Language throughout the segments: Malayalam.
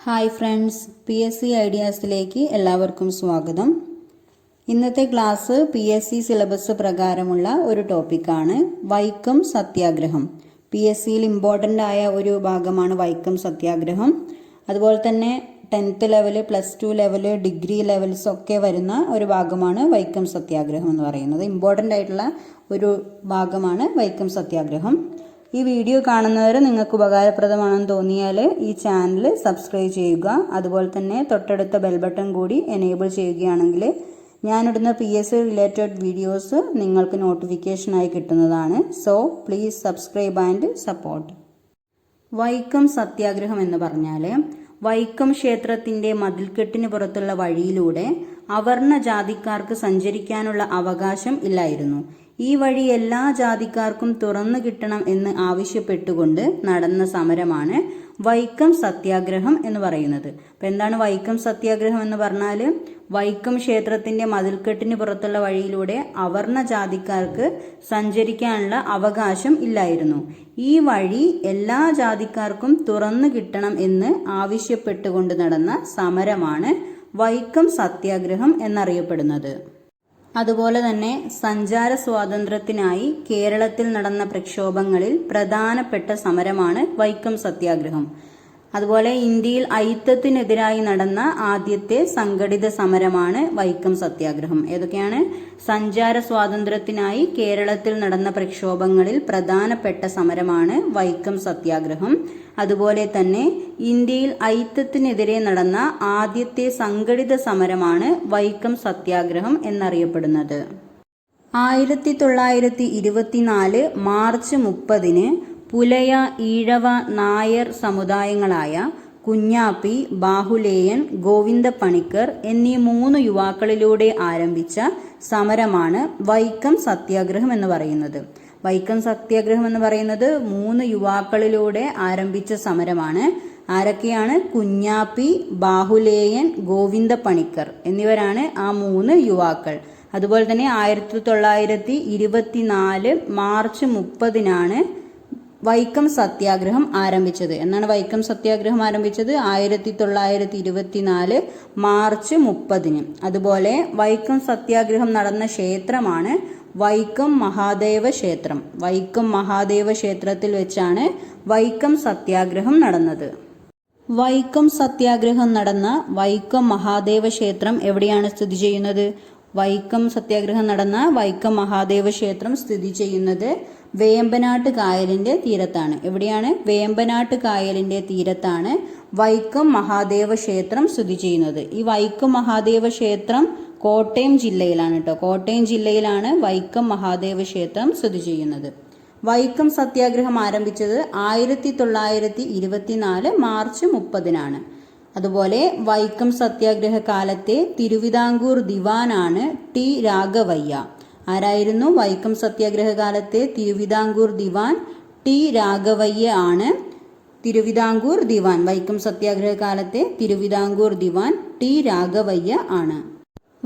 ഹായ് ഫ്രണ്ട്സ്, PSC ഐഡിയാസിലേക്ക് എല്ലാവർക്കും സ്വാഗതം. ഇന്നത്തെ ക്ലാസ് PSC സിലബസ് പ്രകാരമുള്ള ഒരു ടോപ്പിക്കാണ് വൈക്കം സത്യാഗ്രഹം. PSCയിൽ ഇമ്പോർട്ടൻ്റ് ആയ ഒരു ഭാഗമാണ് വൈക്കം സത്യാഗ്രഹം. അതുപോലെ തന്നെ 10th level, +2 level, degree levels ഒക്കെ വരുന്ന ഒരു ഭാഗമാണ് വൈക്കം സത്യാഗ്രഹം എന്ന് പറയുന്നത്. ഇമ്പോർട്ടൻ്റ് ആയിട്ടുള്ള ഒരു ഭാഗമാണ് വൈക്കം സത്യാഗ്രഹം. ഈ വീഡിയോ കാണുന്നവർ നിങ്ങൾക്ക് ഉപകാരപ്രദമാണെന്ന് തോന്നിയാൽ ഈ ചാനൽ സബ്സ്ക്രൈബ് ചെയ്യുക. അതുപോലെ തന്നെ തൊട്ടടുത്ത ബെൽ ബട്ടൺ കൂടി എനേബിൾ ചെയ്യുകയാണെങ്കിൽ ഞാനിടുന്ന PSC റിലേറ്റഡ് വീഡിയോസ് നിങ്ങൾക്ക് നോട്ടിഫിക്കേഷനായി കിട്ടുന്നതാണ്. So please subscribe and support. Vaikom സത്യാഗ്രഹം എന്ന് പറഞ്ഞാൽ വൈക്കം ക്ഷേത്രത്തിന്റെ മതിൽക്കെട്ടിന് പുറത്തുള്ള വഴിയിലൂടെ അവർണ ജാതിക്കാർക്ക് സഞ്ചരിക്കാനുള്ള അവകാശം ഇല്ലായിരുന്നു. ഈ വഴി എല്ലാ ജാതിക്കാർക്കും തുറന്നു കിട്ടണം എന്ന് ആവശ്യപ്പെട്ടുകൊണ്ട് നടന്ന സമരമാണ് വൈക്കം സത്യാഗ്രഹം എന്ന് പറയുന്നത്. അപ്പൊ എന്താണ് വൈക്കം സത്യാഗ്രഹം എന്ന് പറഞ്ഞാൽ, വൈക്കം ക്ഷേത്രത്തിന്റെ മതിൽക്കെട്ടിന് പുറത്തുള്ള വഴിയിലൂടെ അവർണ ജാതിക്കാർക്ക് സഞ്ചരിക്കാനുള്ള അവകാശം ഇല്ലായിരുന്നു. ഈ വഴി എല്ലാ ജാതിക്കാർക്കും തുറന്നു കിട്ടണം എന്ന് ആവശ്യപ്പെട്ടുകൊണ്ട് നടന്ന സമരമാണ് വൈക്കം സത്യാഗ്രഹം എന്നറിയപ്പെടുന്നത്. അതുപോലെ തന്നെ സഞ്ചാര സ്വാതന്ത്ര്യത്തിനായി കേരളത്തിൽ നടന്ന പ്രക്ഷോഭങ്ങളിൽ പ്രധാനപ്പെട്ട സമരമാണ് വൈക്കം സത്യാഗ്രഹം. അതുപോലെ ഇന്ത്യയിൽ ഐത്തത്തിനെതിരായി നടന്ന ആദ്യത്തെ സംഘടിത സമരമാണ് വൈക്കം സത്യാഗ്രഹം. ഏതൊക്കെയാണ്? സഞ്ചാര സ്വാതന്ത്ര്യത്തിനായി കേരളത്തിൽ നടന്ന പ്രക്ഷോഭങ്ങളിൽ പ്രധാനപ്പെട്ട സമരമാണ് വൈക്കം സത്യാഗ്രഹം. അതുപോലെ തന്നെ ഇന്ത്യയിൽ ഐത്തത്തിനെതിരെ നടന്ന ആദ്യത്തെ സംഘടിത സമരമാണ് വൈക്കം സത്യാഗ്രഹം എന്നറിയപ്പെടുന്നത്. 1924 മാർച്ച് 30 പുലയ, ഈഴവ, നായർ സമുദായങ്ങളായ കുഞ്ഞാപ്പി, ബാഹുലേയൻ, ഗോവിന്ദപ്പണിക്കർ എന്നീ 3 യുവാക്കളിലൂടെ ആരംഭിച്ച സമരമാണ് വൈക്കം സത്യാഗ്രഹം എന്ന് പറയുന്നത്. വൈക്കം സത്യാഗ്രഹം എന്ന് പറയുന്നത് 3 യുവാക്കളിലൂടെ ആരംഭിച്ച സമരമാണ്. ആരൊക്കെയാണ്? കുഞ്ഞാപ്പി, ബാഹുലേയൻ, ഗോവിന്ദപ്പണിക്കർ എന്നിവരാണ് ആ 3 യുവാക്കൾ. അതുപോലെ തന്നെ 1924 മാർച്ച് 30 വൈക്കം സത്യാഗ്രഹം ആരംഭിച്ചത്. എന്നാണ് വൈക്കം സത്യാഗ്രഹം ആരംഭിച്ചത്? 1924 മാർച്ച് 30. അതുപോലെ വൈക്കം സത്യാഗ്രഹം നടന്ന ക്ഷേത്രമാണ് വൈക്കം മഹാദേവ ക്ഷേത്രം. വൈക്കം മഹാദേവ ക്ഷേത്രത്തിൽ വെച്ചാണ് വൈക്കം സത്യാഗ്രഹം നടന്നത്. വൈക്കം സത്യാഗ്രഹം നടന്ന വൈക്കം മഹാദേവ ക്ഷേത്രം എവിടെയാണ് സ്ഥിതി ചെയ്യുന്നത്? വൈക്കം സത്യാഗ്രഹം നടന്ന വൈക്കം മഹാദേവ ക്ഷേത്രം സ്ഥിതി ചെയ്യുന്നത് വേമ്പനാട്ട് കായലിന്റെ തീരത്താണ്. എവിടെയാണ്? വേമ്പനാട്ട് കായലിന്റെ തീരത്താണ് വൈക്കം മഹാദേവ ക്ഷേത്രം സ്ഥിതി ചെയ്യുന്നത്. ഈ വൈക്കം മഹാദേവ ക്ഷേത്രം കോട്ടയം ജില്ലയിലാണ് കേട്ടോ. കോട്ടയം ജില്ലയിലാണ് വൈക്കം മഹാദേവ ക്ഷേത്രം സ്ഥിതി ചെയ്യുന്നത്. വൈക്കം സത്യാഗ്രഹം ആരംഭിച്ചത് 1924 മാർച്ച് 30. അതുപോലെ വൈക്കം സത്യാഗ്രഹ കാലത്തെ തിരുവിതാംകൂർ ദിവാനാണ് ടി രാഘവയ്യ. ആരായിരുന്നു? വൈക്കം സത്യാഗ്രഹ കാലത്തെ തിരുവിതാംകൂർ ദിവാൻ ടി രാഘവയ്യ ആണ്. തിരുവിതാംകൂർ ദിവാൻ, വൈക്കം സത്യാഗ്രഹ കാലത്തെ തിരുവിതാംകൂർ ദിവാൻ ടി രാഘവയ്യ ആണ്.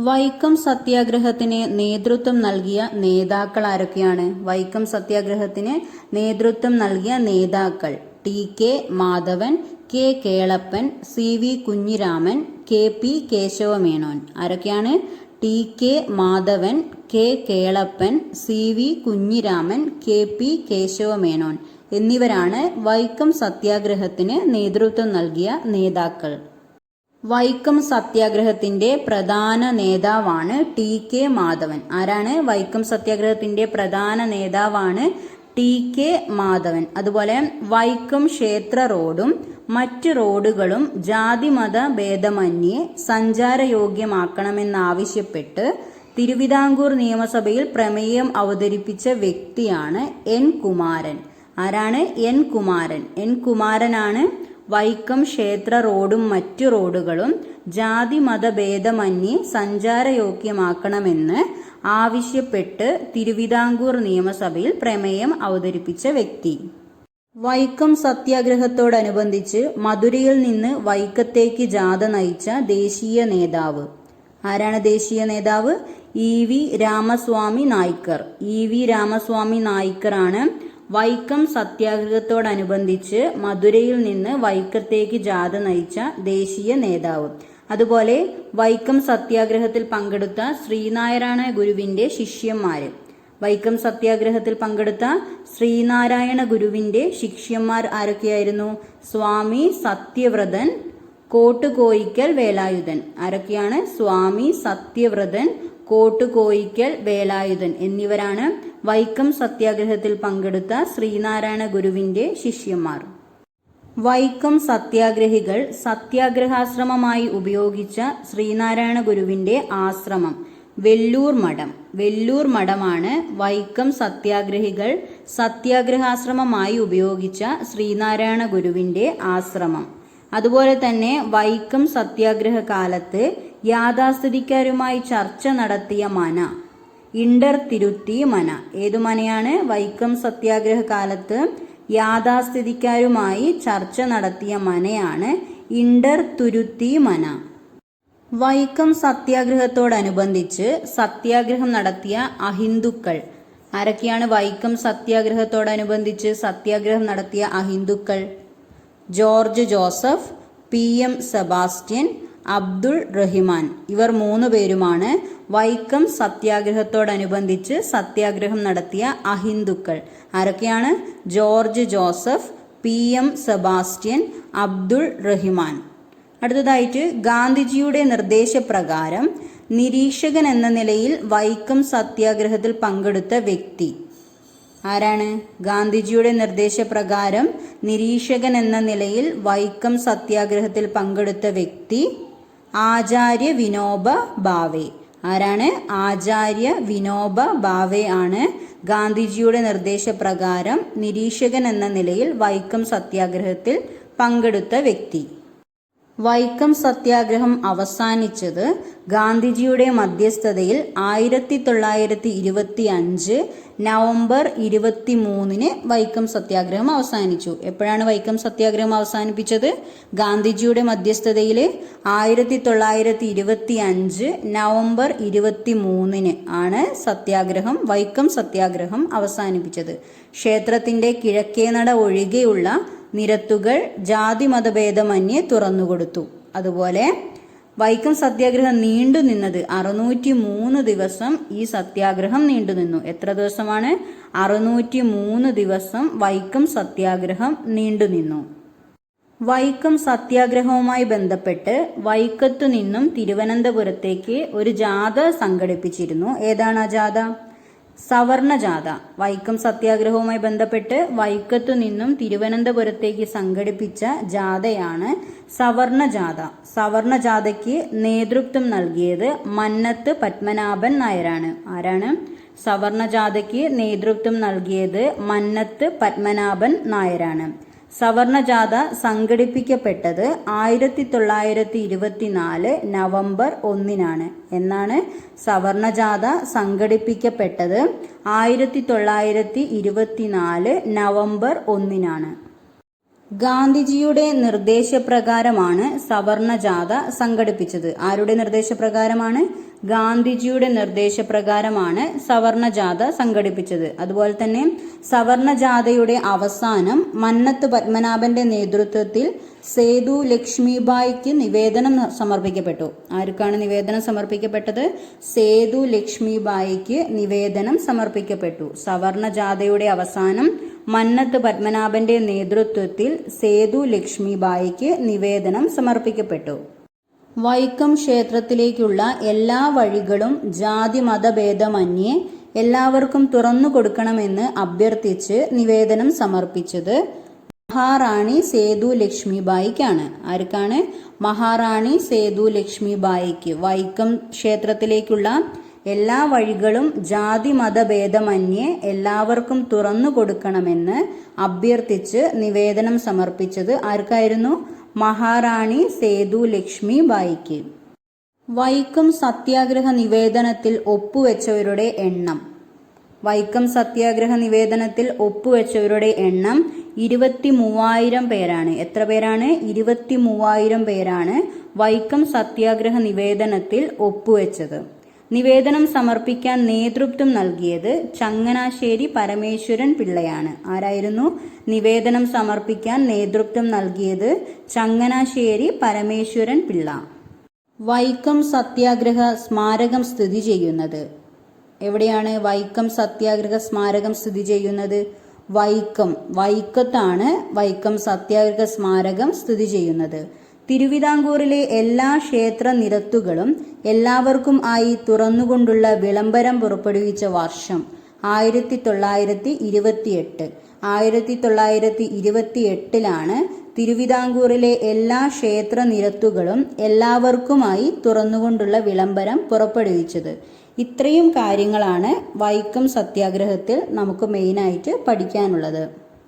വൈക്കം സത്യാഗ്രഹത്തിന് നേതൃത്വം നൽകിയ നേതാക്കൾ ആരൊക്കെയാണ്? വൈക്കം സത്യാഗ്രഹത്തിന് നേതൃത്വം നൽകിയ നേതാക്കൾ TK Madhavan, K Kelappan, CV Kunhiraman, KP Kesava Menon. ആരൊക്കെയാണ്? TK Madhavan, K Kelappan, CV Kunhiraman, KP Kesava Menon എന്നിവരാണ് വൈക്കം സത്യാഗ്രഹത്തിന് നേതൃത്വം നൽകിയ നേതാക്കൾ. വൈക്കം സത്യാഗ്രഹത്തിന്റെ പ്രധാന നേതാവാണ് TK മാധവൻ. ആരാണ്? വൈക്കം സത്യാഗ്രഹത്തിന്റെ പ്രധാന നേതാവാണ് TK മാധവൻ. അതുപോലെ വൈക്കം ക്ഷേത്ര റോഡും മറ്റ് റോഡുകളും ജാതിമത ഭേദമന്യേ സഞ്ചാരയോഗ്യമാക്കണമെന്നാവശ്യപ്പെട്ട് തിരുവിതാംകൂർ നിയമസഭയിൽ പ്രമേയം അവതരിപ്പിച്ച വ്യക്തിയാണ് N കുമാരൻ. ആരാണ്? N കുമാരൻ. N കുമാരനാണ് വൈക്കം ക്ഷേത്ര റോഡും മറ്റു റോഡുകളും ജാതി മതഭേദമന്യേ സഞ്ചാരയോഗ്യമാക്കണമെന്ന് ആവശ്യപ്പെട്ട് തിരുവിതാംകൂർ നിയമസഭയിൽ പ്രമേയം അവതരിപ്പിച്ച വ്യക്തി. വൈക്കം സത്യാഗ്രഹത്തോടനുബന്ധിച്ച് മധുരയിൽ നിന്ന് വൈക്കത്തേക്ക് ജാഥ നയിച്ച ദേശീയ നേതാവ് ആരാണ്? ദേശീയ നേതാവ് EV രാമസ്വാമി നായ്ക്കർ. EV രാമസ്വാമി നായ്ക്കർ ആണ് വൈക്കം സത്യാഗ്രഹത്തോടനുബന്ധിച്ച് മധുരയിൽ നിന്ന് വൈക്കത്തേക്ക് ജാഥ നയിച്ച ദേശീയ നേതാവ്. അതുപോലെ വൈക്കം സത്യാഗ്രഹത്തിൽ പങ്കെടുത്ത ശ്രീനാരായണ ഗുരുവിന്റെ ശിഷ്യന്മാര്. വൈക്കം സത്യാഗ്രഹത്തിൽ പങ്കെടുത്ത ശ്രീനാരായണ ഗുരുവിന്റെ ശിഷ്യന്മാർ ആരൊക്കെയായിരുന്നു? സ്വാമി സത്യവ്രതൻ, കോട്ടുകോയിക്കൽ വേലായുധൻ. ആരൊക്കെയാണ്? സ്വാമി സത്യവ്രതൻ, കോട്ടുകോയിക്കൽ വേലായുധൻ എന്നിവരാണ് വൈക്കം സത്യാഗ്രഹത്തിൽ പങ്കെടുത്ത ശ്രീനാരായണ ഗുരുവിന്റെ ശിഷ്യന്മാർ. വൈക്കം സത്യാഗ്രഹികൾ സത്യാഗ്രഹാശ്രമമായി ഉപയോഗിച്ച ശ്രീനാരായണ ഗുരുവിന്റെ ആശ്രമം വെല്ലൂർ മഠം. വെല്ലൂർ മഠമാണ് വൈക്കം സത്യാഗ്രഹികൾ സത്യാഗ്രഹാശ്രമമായി ഉപയോഗിച്ച ശ്രീനാരായണ ഗുരുവിന്റെ ആശ്രമം. അതുപോലെ തന്നെ വൈക്കം സത്യാഗ്രഹ കാലത്ത് യാഥാസ്ഥിതിക്കാരുമായി ചർച്ച നടത്തിയ മന ഇണ്ടർ തിരുത്തി മന. ഏതു മനയാണ്? വൈക്കം സത്യാഗ്രഹ കാലത്ത് യാഥാസ്ഥിതിക്കാരുമായി ചർച്ച നടത്തിയ മനയാണ് ഇണ്ടർ തുരുത്തി മന. വൈക്കം സത്യാഗ്രഹത്തോടനുബന്ധിച്ച് സത്യാഗ്രഹം നടത്തിയ അഹിന്ദുക്കൾ ആരൊക്കെയാണ്? വൈക്കം സത്യാഗ്രഹത്തോടനുബന്ധിച്ച് സത്യാഗ്രഹം നടത്തിയ അഹിന്ദുക്കൾ ജോർജ് ജോസഫ്, PM സെബാസ്റ്റ്യൻ, അബ്ദുൾ റഹിമാൻ. ഇവർ 3 പേരുമാണ് വൈക്കം സത്യാഗ്രഹത്തോടനുബന്ധിച്ച് സത്യാഗ്രഹം നടത്തിയ അഹിന്ദുക്കൾ. ആരൊക്കെയാണ്? ജോർജ് ജോസഫ്, PM സെബാസ്റ്റ്യൻ, അബ്ദുൾ റഹിമാൻ. അടുത്തതായിട്ട് ഗാന്ധിജിയുടെ നിർദ്ദേശപ്രകാരം നിരീക്ഷകൻ എന്ന നിലയിൽ വൈക്കം സത്യാഗ്രഹത്തിൽ പങ്കെടുത്ത വ്യക്തി ആരാണ്? ഗാന്ധിജിയുടെ നിർദ്ദേശപ്രകാരം നിരീക്ഷകൻ എന്ന നിലയിൽ വൈക്കം സത്യാഗ്രഹത്തിൽ പങ്കെടുത്ത വ്യക്തി ആചാര്യ വിനോബ ഭാവെ. ആരാണ്? ആചാര്യ വിനോബ ഭാവെ ആണ് ഗാന്ധിജിയുടെ നിർദ്ദേശപ്രകാരം നിരീക്ഷകൻ എന്ന നിലയിൽ വൈക്കം സത്യാഗ്രഹത്തിൽ പങ്കെടുത്ത വ്യക്തി. വൈക്കം സത്യാഗ്രഹം അവസാനിച്ചത് ഗാന്ധിജിയുടെ മധ്യസ്ഥതയിൽ 1925 നവംബർ 23 വൈക്കം സത്യാഗ്രഹം അവസാനിച്ചു. എപ്പോഴാണ് വൈക്കം സത്യാഗ്രഹം അവസാനിപ്പിച്ചത്? ഗാന്ധിജിയുടെ മധ്യസ്ഥതയിൽ 1925 നവംബർ 23 ആണ് വൈക്കം സത്യാഗ്രഹം അവസാനിപ്പിച്ചത്. ക്ഷേത്രത്തിന്റെ കിഴക്കേനട ഒഴികെയുള്ള നിരത്തുകൾ ജാതി മതഭേദമന്യേ തുറന്നുകൊടുത്തു. അതുപോലെ വൈക്കം സത്യാഗ്രഹം നീണ്ടുനിന്നത് 603 ദിവസം ഈ സത്യാഗ്രഹം നീണ്ടുനിന്നു. എത്ര ദിവസമാണ്? 603 ദിവസം വൈക്കം സത്യാഗ്രഹം നീണ്ടുനിന്നു. വൈക്കം സത്യാഗ്രഹവുമായി ബന്ധപ്പെട്ട് വൈക്കത്തു നിന്നും തിരുവനന്തപുരത്തേക്ക് ഒരു ജാഥ സംഘടിപ്പിച്ചിരുന്നു. ഏതാണ് ആ ജാഥ? സവർണ ജാഥ. വൈക്കം സത്യാഗ്രഹവുമായി ബന്ധപ്പെട്ട് വൈക്കത്തു നിന്നും തിരുവനന്തപുരത്തേക്ക് സംഘടിപ്പിച്ച ജാഥയാണ് സവർണ ജാഥ. സവർണ ജാഥയ്ക്ക് നേതൃത്വം നൽകിയത് മന്നത്ത് പത്മനാഭൻ നായരാണ്. ആരാണ്? സവർണ ജാഥയ്ക്ക് നേതൃത്വം നൽകിയത് മന്നത്ത് പത്മനാഭൻ നായരാണ്. സവർണ ജാഥ സംഘടിപ്പിക്കപ്പെട്ടത് 1924 നവംബർ 1 എന്നാണ് സവർണ ജാഥ സംഘടിപ്പിക്കപ്പെട്ടത് 1924 നവംബർ 1. ഗാന്ധിജിയുടെ നിർദ്ദേശപ്രകാരമാണ് സവർണ ജാഥ സംഘടിപ്പിച്ചത്. ആരുടെ നിർദ്ദേശപ്രകാരമാണ്? ഗാന്ധിജിയുടെ നിർദ്ദേശപ്രകാരമാണ് സവർണ ജാഥ സംഘടിപ്പിച്ചത്. അതുപോലെ തന്നെ സവർണ ജാഥയുടെ അവസാനം മന്നത്ത് പത്മനാഭന്റെ നേതൃത്വത്തിൽ സേതു ലക്ഷ്മിബായിക്ക് നിവേദനം സമർപ്പിക്കപ്പെട്ടു. ആർക്കാണ് നിവേദനം സമർപ്പിക്കപ്പെട്ടത്? സേതു ലക്ഷ്മിബായിക്ക് നിവേദനം സമർപ്പിക്കപ്പെട്ടു. സവർണ ജാഥയുടെ അവസാനം മന്നത്ത് പത്മനാഭന്റെ നേതൃത്വത്തിൽ സേതു ലക്ഷ്മിബായിക്ക് നിവേദനം സമർപ്പിക്കപ്പെട്ടു. വൈക്കം ക്ഷേത്രത്തിലേക്കുള്ള എല്ലാ വഴികളും ജാതി മതഭേദമന്യേ എല്ലാവർക്കും തുറന്നു കൊടുക്കണമെന്ന് അഭ്യർത്ഥിച്ച് നിവേദനം സമർപ്പിച്ചത് മഹാറാണി സേതു ലക്ഷ്മിബായിക്കാണ്. ആർക്കാണ്? മഹാറാണി സേതു ലക്ഷ്മിബായിക്ക് വൈക്കം ക്ഷേത്രത്തിലേക്കുള്ള എല്ലാ വഴികളും ജാതി മതഭേദമന്യേ എല്ലാവർക്കും തുറന്നു കൊടുക്കണമെന്ന് അഭ്യർത്ഥിച്ച് നിവേദനം സമർപ്പിച്ചത് ആർക്കായിരുന്നു? മഹാറാണി സേതു ലക്ഷ്മിബായിക്ക്. വൈക്കം സത്യാഗ്രഹ നിവേദനത്തിൽ ഒപ്പുവെച്ചവരുടെ എണ്ണം. വൈക്കം സത്യാഗ്രഹ നിവേദനത്തിൽ ഒപ്പുവെച്ചവരുടെ എണ്ണം 23,000 പേരാണ്. എത്ര പേരാണ്? 23,000 പേരാണ് വൈക്കം സത്യാഗ്രഹ നിവേദനത്തിൽ ഒപ്പുവെച്ചത്. നിവേദനം സമർപ്പിക്കാൻ നേതൃത്വം നൽകിയത് ചങ്ങനാശ്ശേരി പരമേശ്വരൻ പിള്ളയാണ്. ആരായിരുന്നു നിവേദനം സമർപ്പിക്കാൻ നേതൃത്വം നൽകിയത്? ചങ്ങനാശ്ശേരി പരമേശ്വരൻ പിള്ള. വൈക്കം സത്യാഗ്രഹ സ്മാരകം സ്ഥിതി ചെയ്യുന്നത് എവിടെയാണ്? വൈക്കം സത്യാഗ്രഹ സ്മാരകം സ്ഥിതി ചെയ്യുന്നത് വൈക്കത്താണ് വൈക്കം സത്യാഗ്രഹ സ്മാരകം സ്ഥിതി ചെയ്യുന്നത്. തിരുവിതാംകൂറിലെ എല്ലാ ക്ഷേത്ര നിരത്തുകളും എല്ലാവർക്കും ആയി തുറന്നുകൊണ്ടുള്ള വിളംബരം പുറപ്പെടുവിച്ച വർഷം 1928. 1928 തിരുവിതാംകൂറിലെ എല്ലാ ക്ഷേത്ര നിരത്തുകളും എല്ലാവർക്കുമായി തുറന്നുകൊണ്ടുള്ള വിളംബരം പുറപ്പെടുവിച്ചത്. ഇത്രയും കാര്യങ്ങളാണ് വൈക്കം സത്യാഗ്രഹത്തിൽ നമുക്ക് മെയിനായിട്ട് പഠിക്കാനുള്ളത്.